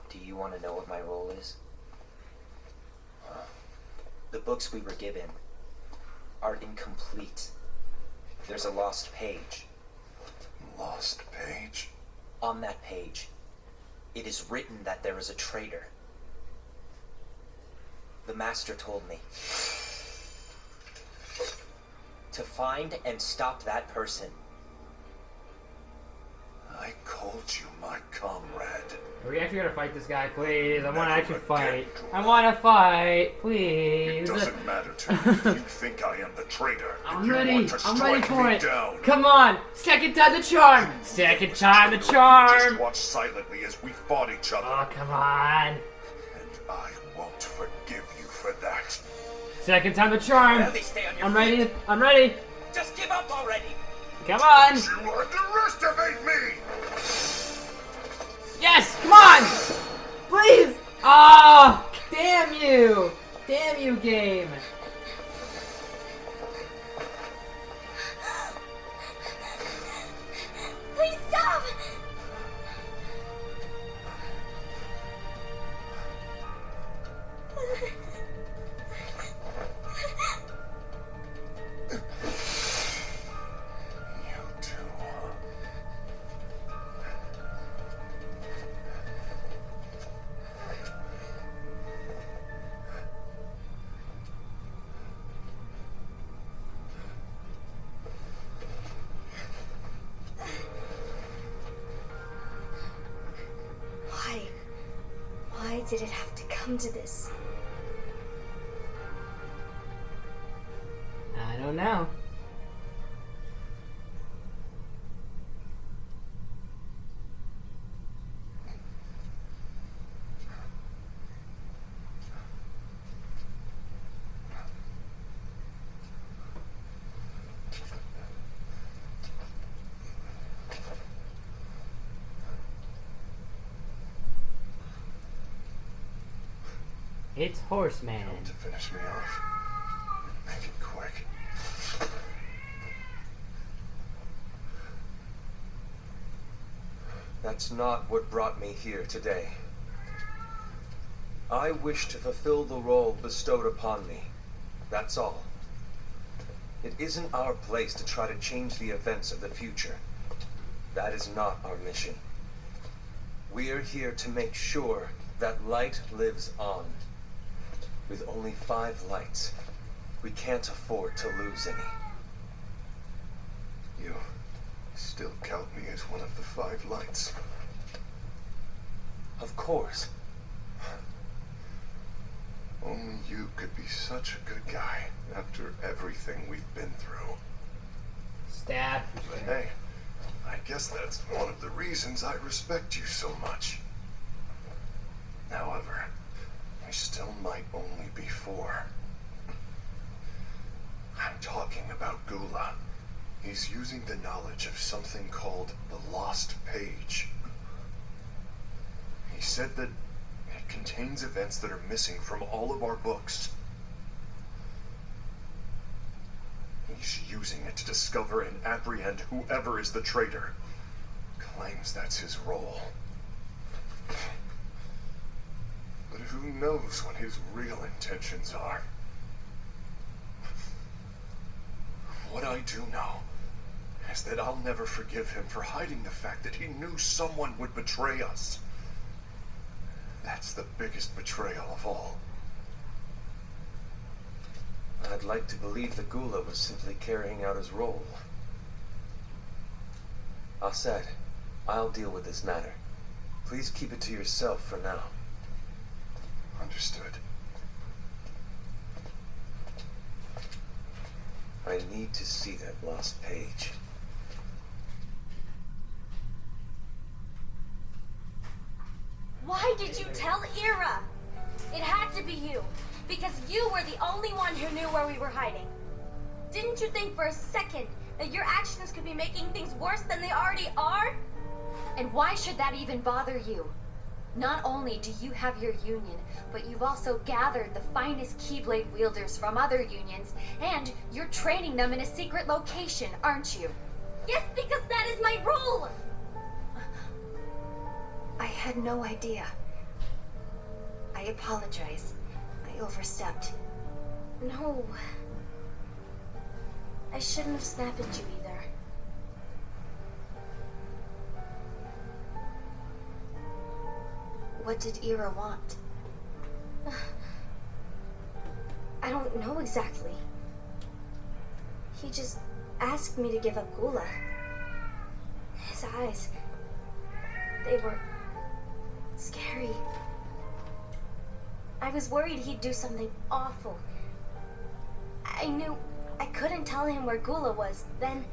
Do you want to know what my role is? The books we were given are incomplete. There's a lost page. Lost page? On that page, it is written that there is a traitor. The master told me to find and stop that person. I called you my comrade. Are we actually gonna fight this guy, please? I wanna actually fight. I wanna fight, please. It doesn't matter to me if you think I am the traitor. I'm If you ready. want to I'm ready strike for me it. down. Come on. Second time the charm. Second time the Just charm. watch silently as we fought each other. Oh, come on. And I won't forgive you for that. Second time the charm. At least stay on your I'm feet. ready. I'm ready. Just give up already. Come on. You underestimate me! Yes. Come on. Please. Oh, damn you. Damn you, game. Please stop! You too, huh? Why did it have to come to this? I don't know. It's Horseman. To finish me off. Make it quick. That's not what brought me here today. I wish to fulfill the role bestowed upon me. That's all. It isn't our place to try to change the events of the future. That is not our mission. We are here to make sure that light lives on. With only 5 lights, we can't afford to lose any. You still count me as one of the 5 lights. Of course. Only you could be such a good guy after everything we've been through. Stab. But hey, I guess that's one of the reasons I respect you so much. However, I still might only be 4. I'm talking about Gula. He's using the knowledge of something called the Lost Page. He said that it contains events that are missing from all of our books. He's using it to discover and apprehend whoever is the traitor. Claims that's his role. But who knows what his real intentions are? What I do know is that I'll never forgive him for hiding the fact that he knew someone would betray us. That's the biggest betrayal of all. I'd like to believe that Gula was simply carrying out his role. Aset, I'll deal with this matter. Please keep it to yourself for now. Understood. I need to see that lost page. Why did you tell Ira? It had to be you, because you were the only one who knew where we were hiding. Didn't you think for a second that your actions could be making things worse than they already are? And why should that even bother you? Not only do you have your union, but you've also gathered the finest Keyblade wielders from other unions, and you're training them in a secret location, aren't you? Yes, because that is my role! I had no idea. I apologize. I overstepped. No. I shouldn't have snapped at you either. What did Ira want? I don't know exactly. He just asked me to give up Gula. His eyes, they were scary. I was worried he'd do something awful. I knew I couldn't tell him where Gula was. Then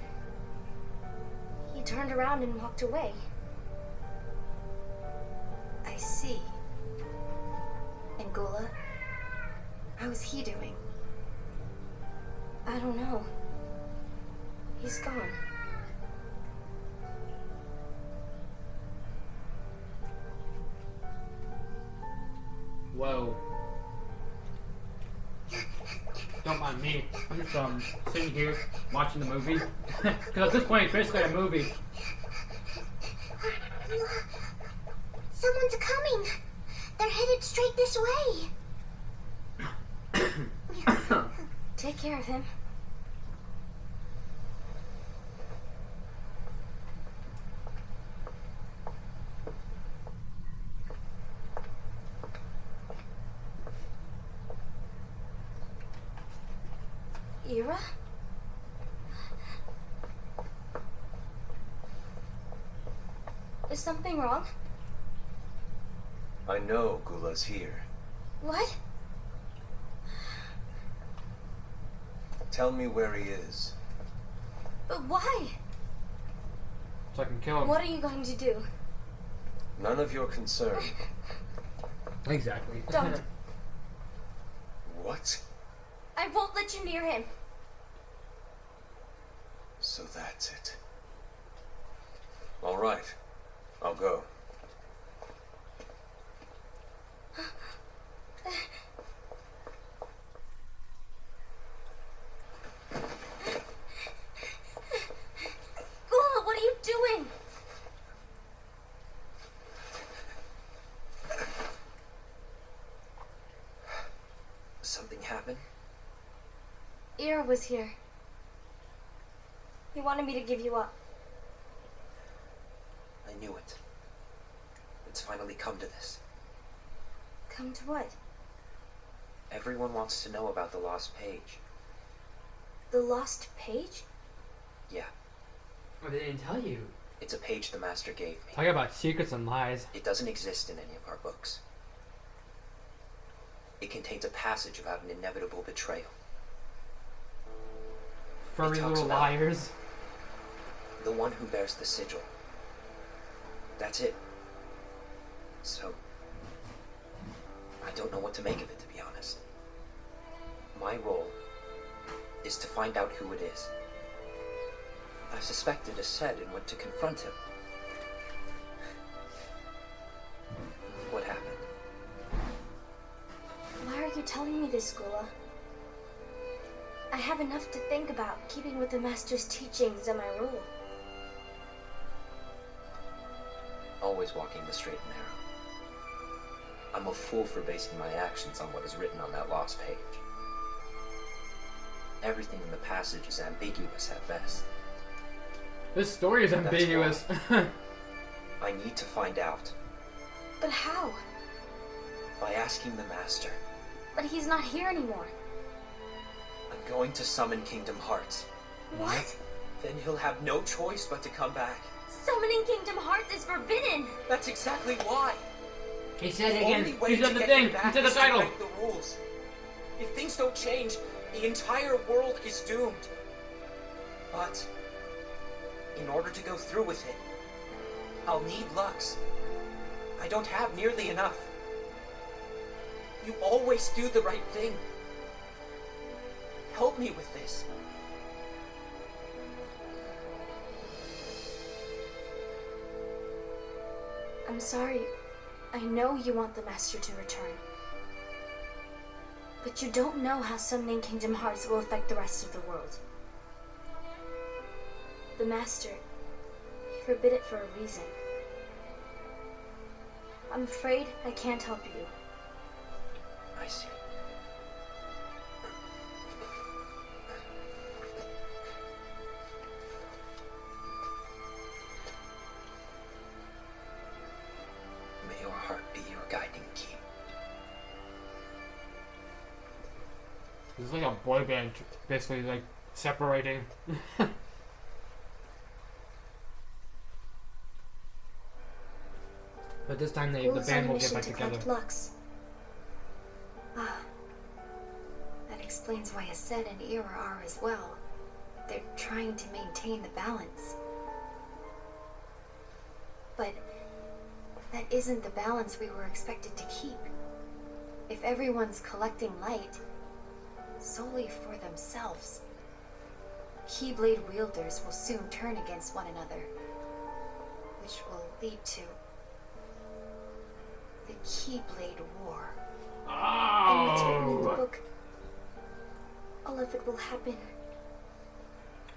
he turned around and walked away. I see. And Gula? How is he doing? I don't know. He's gone. Whoa. Don't mind me. I'm just sitting here watching the movie. Because at this point it's basically a movie. Someone's coming. They're headed straight this way. Take care of him. Ira? Is something wrong? I know Gula's here. What? Tell me where he is. But why? So I can kill him. What are you going to do? None of your concern. Exactly. Don't. What? I won't let you near him. So that's it. All right. I'll go. Gula, what are you doing? Something happened? Ira was here. He wanted me to give you up. I knew it. It's finally come to this. Come to what? Everyone wants to know about the lost page. The lost page? Yeah. Oh, they didn't tell you. It's a page the Master gave me. Talk about secrets and lies. It doesn't exist in any of our books. It contains a passage about an inevitable betrayal. Furry little liars. The one who bears the sigil. That's it. So, I don't know what to make of it, to be honest. My role is to find out who it is. I suspect it is said and went to confront him. What happened? Why are you telling me this, Gula? I have enough to think about, keeping with the Master's teachings and my rule. Always walking the straight and narrow. I'm a fool for basing my actions on what is written on that lost page. Everything in the passage is ambiguous at best. This story is ambiguous. I need to find out. But how? By asking the Master. But he's not here anymore. I'm going to summon Kingdom Hearts. What? Then he'll have no choice but to come back. Summoning Kingdom Hearts is forbidden! That's exactly why. He said it The again. only way He said to the get thing. him back He said the is to title. break the rules. If things don't change, the entire world is doomed. But in order to go through with it, I'll need Lux. I don't have nearly enough. You always do the right thing. Help me with this. I'm sorry. I know you want the Master to return. But you don't know how summoning Kingdom Hearts will affect the rest of the world. The Master, he forbid it for a reason. I'm afraid I can't help you. I see. May your heart be your guiding key. It's like a boy band, basically, like separating. But this time the band will get back together. Lux. Ah, that explains why Aset and Ira are as well. They're trying to maintain the balance. But that isn't the balance we were expected to keep. If everyone's collecting light solely for themselves, Keyblade wielders will soon turn against one another, which will lead to the Keyblade War. And what's written in the book, all of it will happen.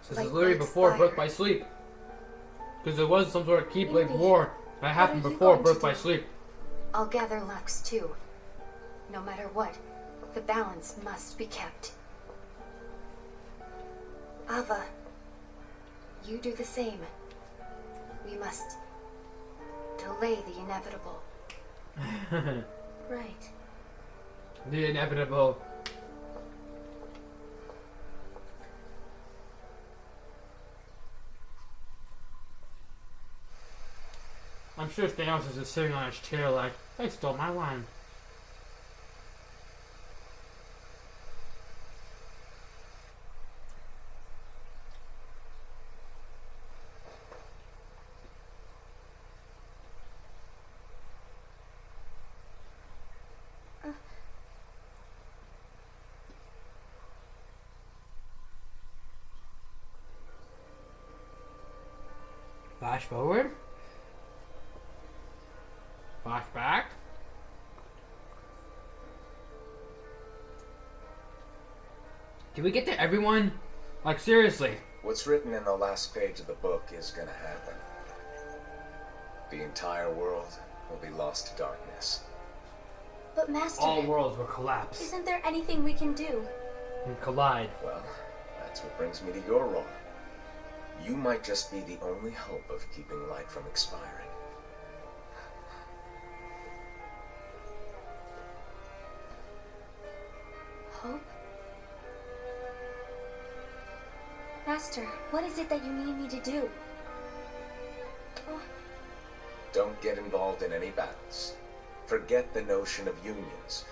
This is literally before Birth by Sleep. Because there was some sort of Keyblade War that happened before Birth by Sleep. I'll gather Lux too. No matter what, the balance must be kept. Ava, you do the same. We must delay the inevitable. Right. The inevitable. I'm sure Thanos is just sitting on his chair like, they stole my line. Flash forward. Flashback. Did we get to everyone? Like, seriously. What's written in the last page of the book is gonna happen. The entire world will be lost to darkness. But Master, All worlds will collapse isn't there anything we can do? and collide. Well, that's what brings me to your role. You might just be the only hope of keeping light from expiring. Hope? Master, what is it that you need me to do? Don't get involved in any battles. Forget the notion of unions.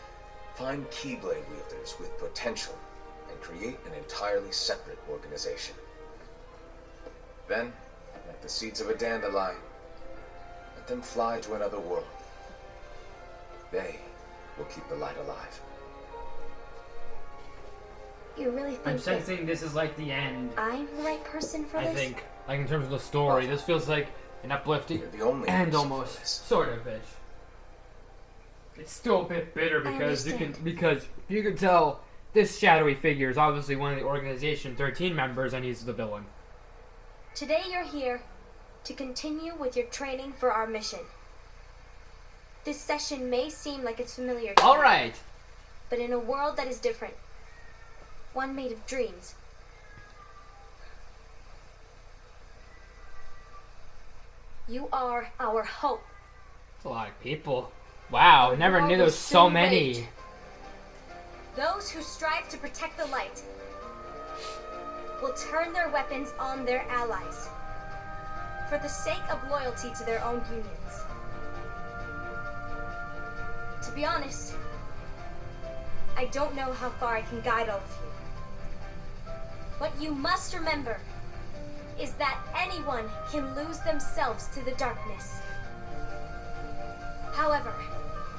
Find Keyblade wielders with potential and create an entirely separate organization. Then, like the seeds of a dandelion, let them fly to another world. They will keep the light alive. You really think I'm sensing this is like the end. I'm the right person for this? I think, like in terms of the story, this feels like an uplifting You're the only and person almost for this. sort of ish. It's still a bit bitter because you can tell this shadowy figure is obviously one of the organization 13 members, and he's the villain. Today you're here to continue with your training for our mission. This session may seem like it's familiar to you, All right. but in a world that is different, one made of dreams, you are our hope. That's a lot of people. Wow, never knew there was so many. Those who strive to protect the light will turn their weapons on their allies for the sake of loyalty to their own unions. To be honest, I don't know how far I can guide all of you. What you must remember is that anyone can lose themselves to the darkness. However,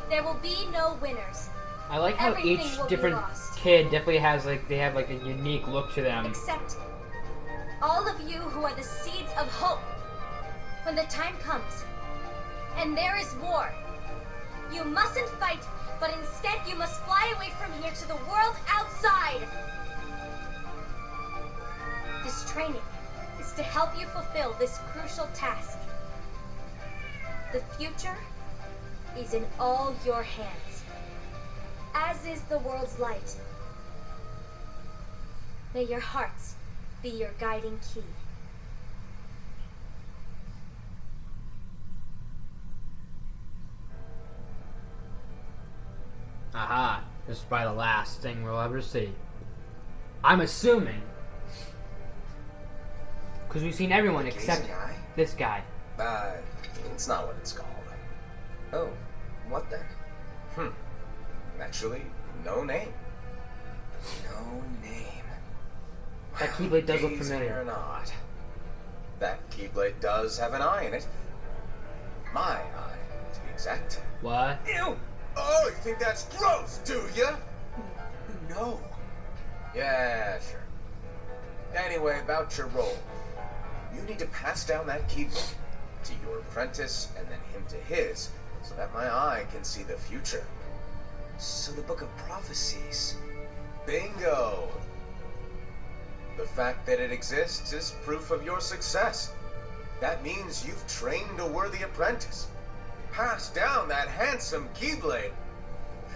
there will be no winners. I like how Everything each will be different lost. kid definitely has they have a unique look to them. Except all of you who are the seeds of hope. When the time comes, and there is war, you mustn't fight, but instead you must fly away from here to the world outside. This training is to help you fulfill this crucial task. The future is in all your hands, as is the world's light. May your hearts be your guiding key. Aha, this is probably the last thing we'll ever see. I'm assuming. Because we've seen everyone The except gazing eye? this guy. It's not what it's called. Oh, what then? Actually, no name. No name. That Keyblade does look Gazing familiar. or not, that Keyblade does have an eye in it. My eye, to be exact. What? Ew! Oh, you think that's gross, do ya? No. Yeah, sure. Anyway, about your role. You need to pass down that Keyblade to your apprentice and then him to his, so that my eye can see the future. So the Book of Prophecies. Bingo! The fact that it exists is proof of your success. That means you've trained a worthy apprentice, passed down that handsome Keyblade,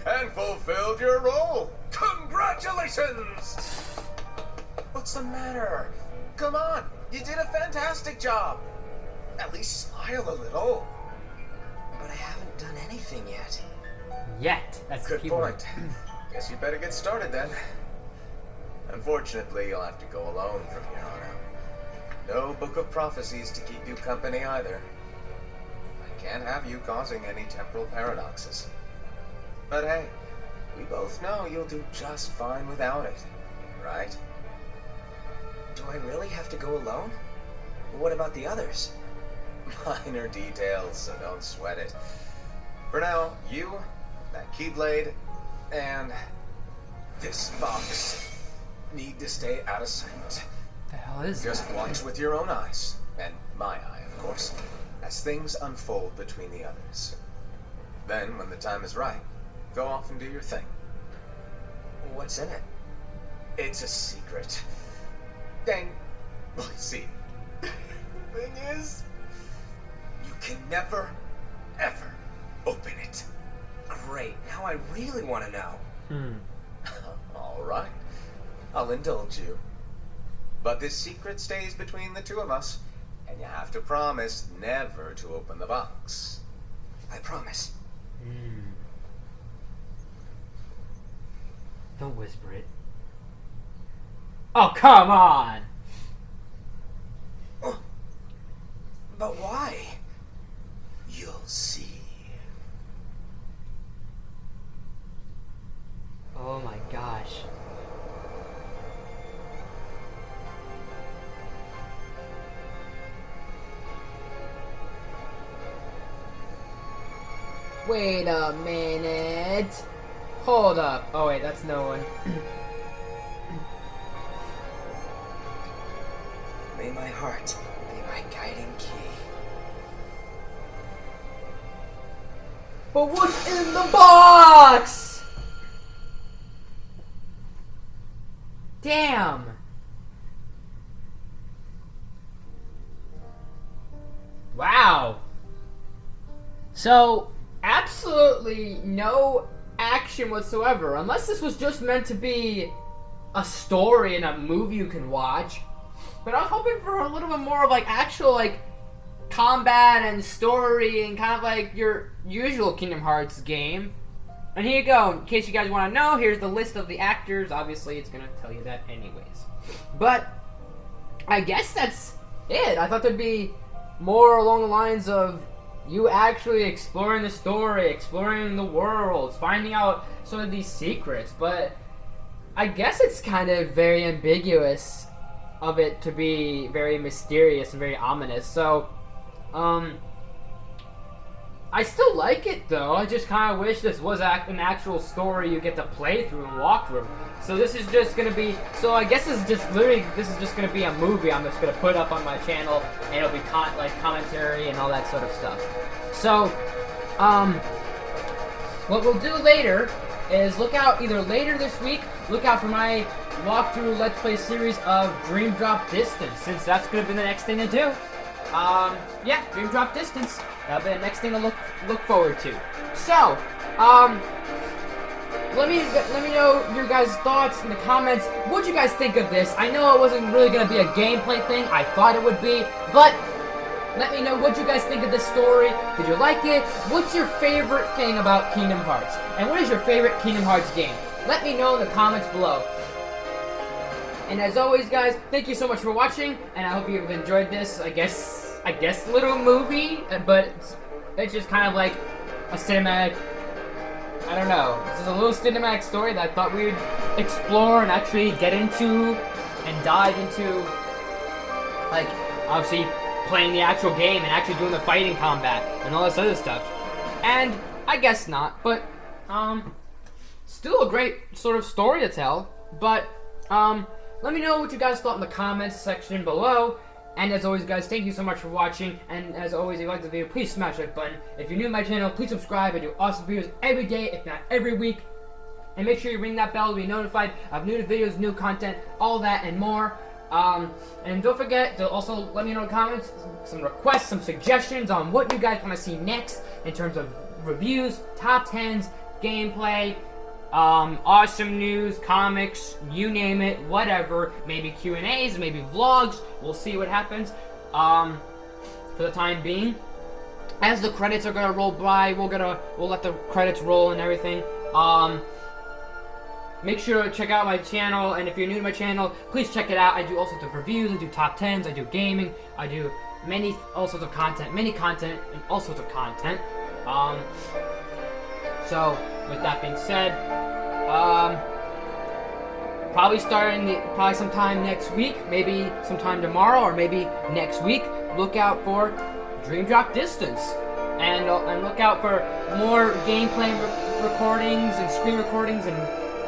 and fulfilled your role. Congratulations! What's the matter? Come on, you did a fantastic job. At least smile a little. But I haven't done anything yet. Yet. That's the Good Keyblade. point. Guess you better get started then. Unfortunately, you'll have to go alone from here on out. No Book of Prophecies to keep you company either. I can't have you causing any temporal paradoxes. But hey, we both know you'll do just fine without it, right? Do I really have to go alone? What about the others? Minor details, so don't sweat it. For now, you, that Keyblade, and this box need to stay out of sight. The hell is Just that? watch with your own eyes, and my eye, of course, as things unfold between the others. Then, when the time is right, go off and do your thing. What's in it? It's a secret. Dang. Well, see, the thing is, you can never, ever open it. Great. Now I really want to know. All right. I'll indulge you. But this secret stays between the two of us, and you have to promise never to open the box. I promise. Don't whisper it. Oh, come on! But why? You'll see. Oh my gosh. Wait a minute. Hold up. Oh wait, that's no one. May my heart be my guiding key. But what's in the box? Damn. Wow. So, absolutely no action whatsoever. Unless this was just meant to be a story and a movie you can watch. But I was hoping for a little bit more of like actual like combat and story and kind of like your usual Kingdom Hearts game. And here you go. In case you guys want to know, here's the list of the actors. Obviously, it's going to tell you that anyways. But I guess that's it. I thought there'd be more along the lines of you actually exploring the story, exploring the worlds, finding out some of these secrets. But I guess it's kind of very ambiguous of it to be very mysterious and very ominous. So, I still like it though. I just kind of wish this was an actual story you get to play through and walk through. So this is just gonna be. So I guess this is just gonna be a movie. I'm just gonna put up on my channel, and it'll be like commentary and all that sort of stuff. So, what we'll do later is look out either later this week. Look out for my walkthrough Let's Play series of Dream Drop Distance, since that's gonna be the next thing to do. Yeah, Dream Drop Distance. That'll be the next thing to look forward to. So, let me know your guys' thoughts in the comments. What'd you guys think of this? I know it wasn't really gonna be a gameplay thing. I thought it would be, but let me know what you guys think of this story. Did you like it? What's your favorite thing about Kingdom Hearts? And what is your favorite Kingdom Hearts game? Let me know in the comments below. And as always, guys, thank you so much for watching, and I hope you've enjoyed this, I guess little movie, but it's just kind of like a cinematic, I don't know, this is a little cinematic story that I thought we would explore and actually get into and dive into, like, obviously playing the actual game and actually doing the fighting combat and all this other stuff. And I guess not, but, still a great sort of story to tell, but, let me know what you guys thought in the comments section below. And as always, guys, thank you so much for watching. And as always, if you like the video, please smash that button. If you're new to my channel, please subscribe. I do awesome videos every day, if not every week. And make sure you ring that bell to be notified of new videos, new content, all that and more. And don't forget to also let me know in the comments some requests, some suggestions on what you guys want to see next in terms of reviews, top 10s, gameplay, awesome news, comics, you name it, whatever. Maybe Q&As, maybe vlogs. We'll see what happens. For the time being, as the credits are gonna roll by, we'll let the credits roll and everything. Make sure to check out my channel, and if you're new to my channel, please check it out. I do all sorts of reviews, I do top 10s, I do gaming, I do all sorts of content, many content, and all sorts of content. So, with that being said, probably sometime next week, maybe sometime tomorrow, or maybe next week. Look out for Dream Drop Distance, and look out for more gameplay recordings and screen recordings and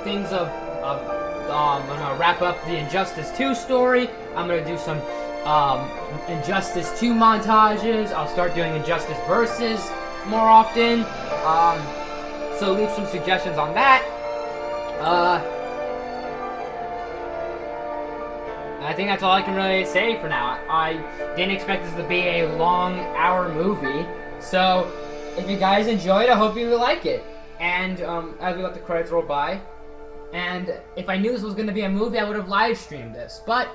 things of I'm gonna wrap up the Injustice 2 story. I'm gonna do some Injustice 2 montages. I'll start doing Injustice Versus more often. So leave some suggestions on that. I think that's all I can really say for now. I didn't expect this to be a long hour movie. So if you guys enjoyed, I hope you like it. And as we let the credits roll by, and if I knew this was going to be a movie, I would have live streamed this. But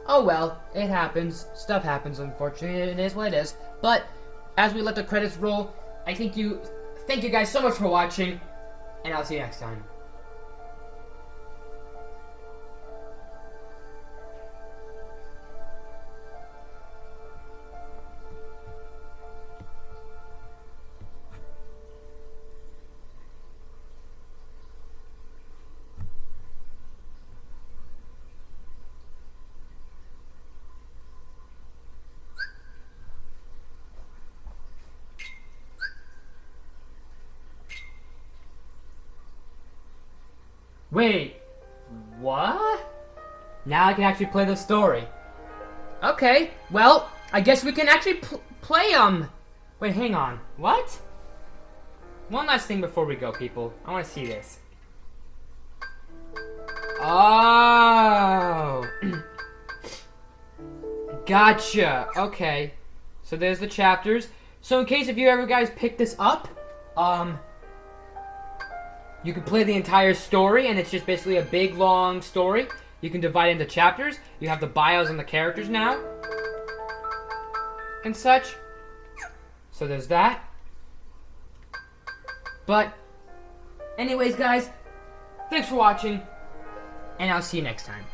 oh well, it happens. Stuff happens, unfortunately. It is what it is. But as we let the credits roll, thank you guys so much for watching, and I'll see you next time. Wait, what? Now I can actually play the story. Okay, well, I guess we can actually play, Wait, hang on. What? One last thing before we go, people. I want to see this. Oh! Gotcha! Okay. So there's the chapters. So in case if you ever guys pick this up, you can play the entire story, and it's just basically a big, long story. You can divide it into chapters. You have the bios on the characters now. And such. So there's that. But, anyways guys, thanks for watching, and I'll see you next time.